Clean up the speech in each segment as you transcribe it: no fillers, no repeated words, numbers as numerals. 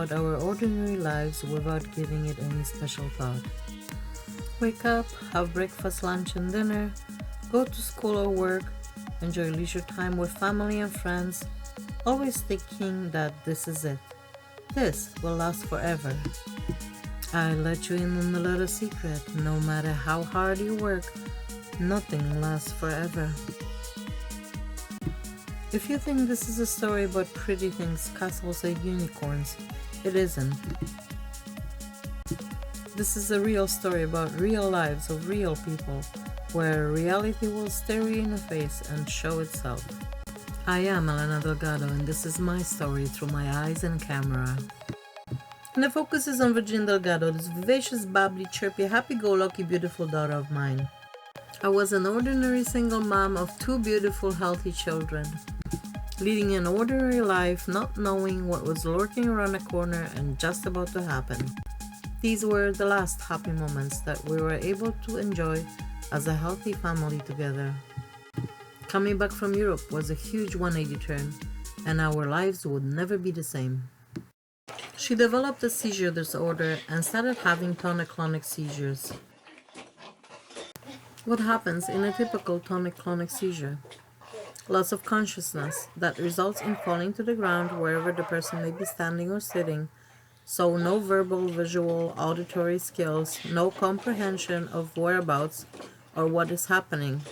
about our ordinary lives without giving it any special thought. Wake up, have breakfast, lunch, and dinner, go to school or work, enjoy leisure time with family and friends, always thinking that this is it. This will last forever. I let you in on a little secret. No matter how hard you work, nothing lasts forever. If you think this is a story about pretty things, castles, and unicorns, it isn't. This is a real story about real lives of real people, where reality will stare you in the face and show itself. I am Elena Delgado, and this is my story through my eyes and camera. And the focus is on Virginia Delgado, this vivacious, bubbly, chirpy, happy-go-lucky, beautiful daughter of mine. I was an ordinary single mom of 2 beautiful, healthy children, leading an ordinary life, not knowing what was lurking around the corner and just about to happen. These were the last happy moments that we were able to enjoy as a healthy family together. Coming back from Europe was a huge 180 turn, and our lives would never be the same. She developed a seizure disorder and started having tonic-clonic seizures. What happens in a typical tonic-clonic seizure? Loss of consciousness that results in falling to the ground wherever the person may be standing or sitting, so no verbal, visual, auditory skills, no comprehension of whereabouts or what is happening,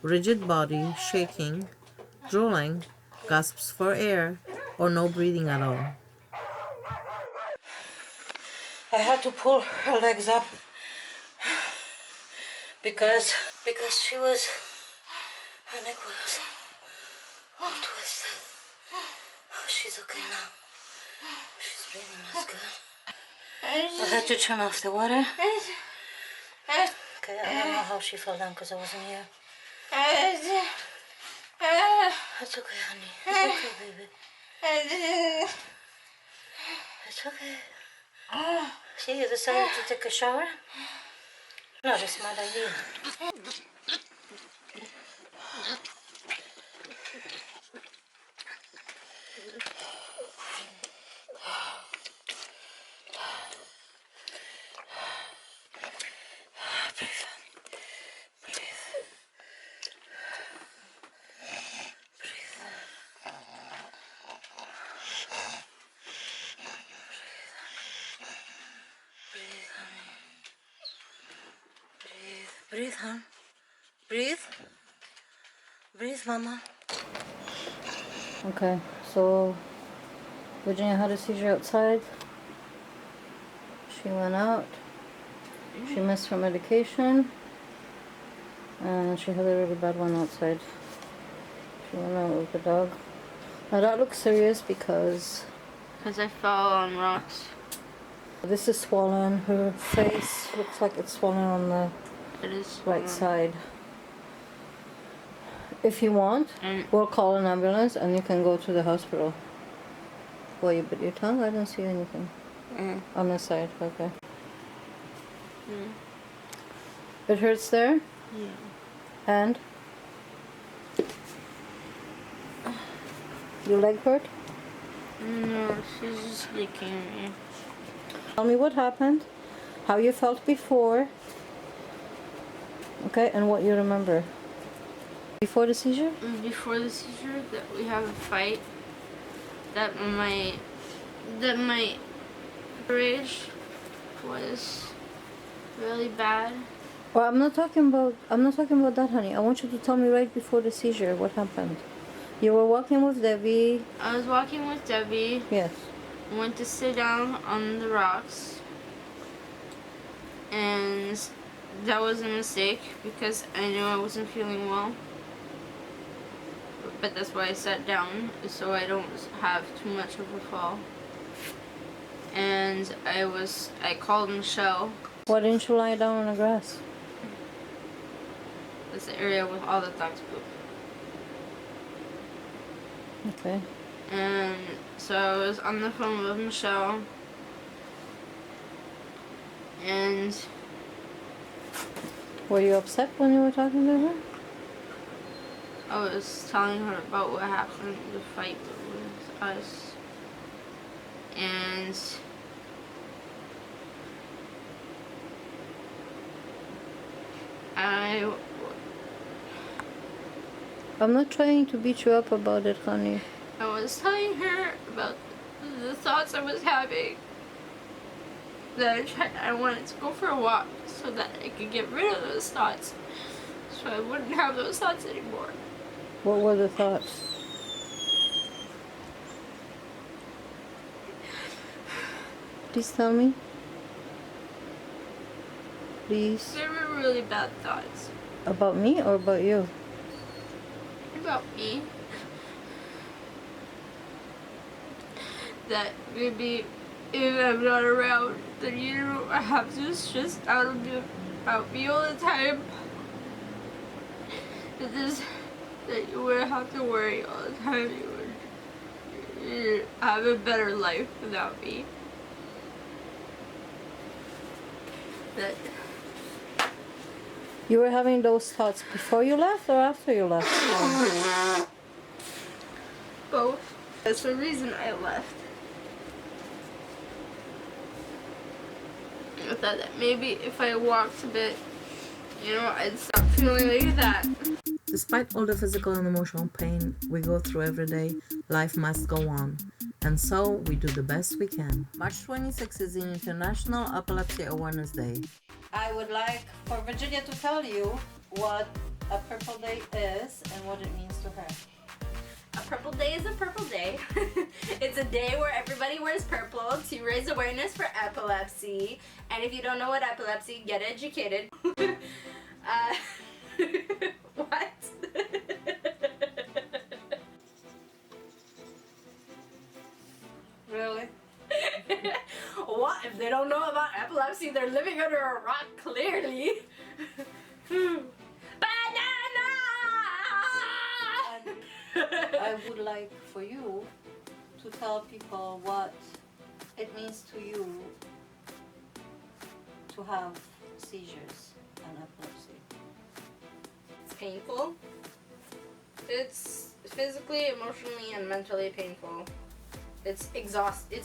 rigid body, shaking, drooling, gasps for air, or no breathing at all. I had to pull her legs up because her neck was all twisted. Oh, she's okay now. She's breathing, that's good. I had to turn off the water. Okay, I don't know how she fell down because I wasn't here. It's okay, honey. It's okay, baby. It's okay. See, you decided to take a shower? Not a smart idea. Breathe, huh? Breathe. Breathe, mama. Okay, so Virginia had a seizure outside. She went out. She missed her medication. And she had a really bad one outside. She went out with the dog. Now that looks serious because I fell on rocks. This is swollen. Her face looks like it's swollen on the right side. If you want, we'll call an ambulance and you can go to the hospital. Well, you bit your tongue? I don't see anything. On the side, okay. It hurts there? Yeah. And? Your leg hurt? No, she's just licking me. Tell me what happened, how you felt before, okay, and what you remember. Before the seizure? Before the seizure, that we have a fight. That my rage was really bad. Well, I'm not talking about that, honey. I want you to tell me right before the seizure what happened. You were walking with Debbie. I was walking with Debbie. Yes. Went to sit down on the rocks, and that was a mistake because I knew I wasn't feeling well. But that's why I sat down, so I don't have too much of a fall. And I called Michelle. Why didn't you lie down on the grass? That's the area with all the dogs poop. Okay. And so I was on the phone with Michelle, and were you upset when you were talking to her? I was telling her about what happened, the fight with us. And I'm not trying to beat you up about it, honey. I was telling her about the thoughts I was having. That I wanted to go for a walk so that I could get rid of those thoughts. So I wouldn't have those thoughts anymore. What were the thoughts? Please tell me. Please. They were really bad thoughts. About me or about you? About me. That maybe if I'm not around, then you don't have to stress out about me all the time. That you wouldn't have to worry all the time. You have a better life without me. That You were having those thoughts before you left or after you left? both. That's the reason I left. I thought that maybe if I walked a bit, I'd stop feeling like that. Despite all the physical and emotional pain we go through every day, life must go on. And so we do the best we can. March 26th is International Epilepsy Awareness Day. I would like for Virginia to tell you what a purple day is and what it means to her. A purple day is a purple day. It's a day where everybody wears purple to raise awareness for epilepsy. And if you don't know what epilepsy, get educated. What? Really? What? If they don't know about epilepsy, they're living under a rock, clearly. Banana! I would like for you to tell people what it means to you to have seizures and epilepsy. It's painful. It's physically, emotionally, and mentally painful. It's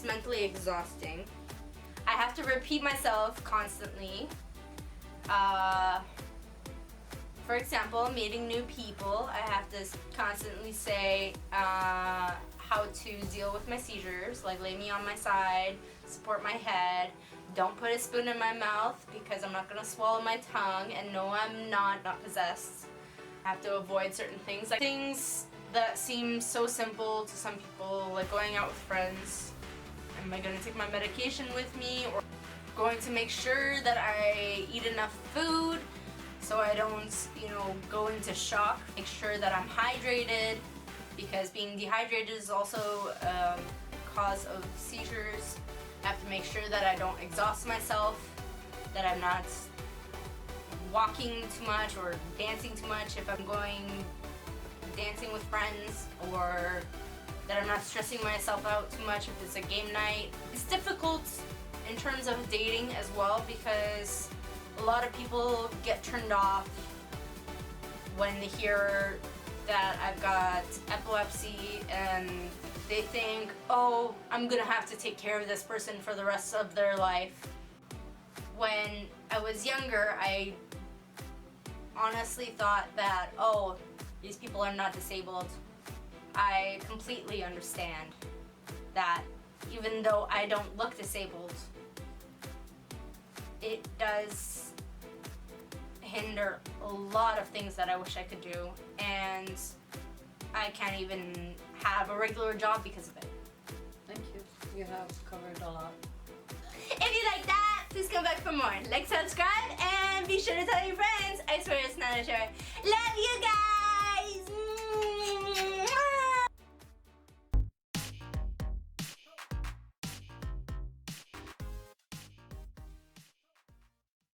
mentally exhausting. I have to repeat myself constantly. For example, meeting new people, I have to constantly say how to deal with my seizures, like lay me on my side, support my head, don't put a spoon in my mouth because I'm not gonna swallow my tongue, and no, I'm not possessed. I have to avoid certain things, like things that seem so simple to some people, like going out with friends. Am I gonna take my medication with me, or going to make sure that I eat enough food so I don't, go into shock. Make sure that I'm hydrated, because being dehydrated is also a cause of seizures. I have to make sure that I don't exhaust myself, that I'm not walking too much or dancing too much if I'm going dancing with friends, or that I'm not stressing myself out too much if it's a game night. It's difficult in terms of dating as well, because a lot of people get turned off when they hear that I've got epilepsy, and they think, oh, I'm gonna have to take care of this person for the rest of their life. When I was younger, I honestly thought that, oh, these people are not disabled. I completely understand that even though I don't look disabled, it does hinder a lot of things that I wish I could do, and I can't even have a regular job because of it. Thank you. You have covered a lot. If you like that, please come back for more. Like, subscribe, and be sure to tell your friends. I swear it's not a joke.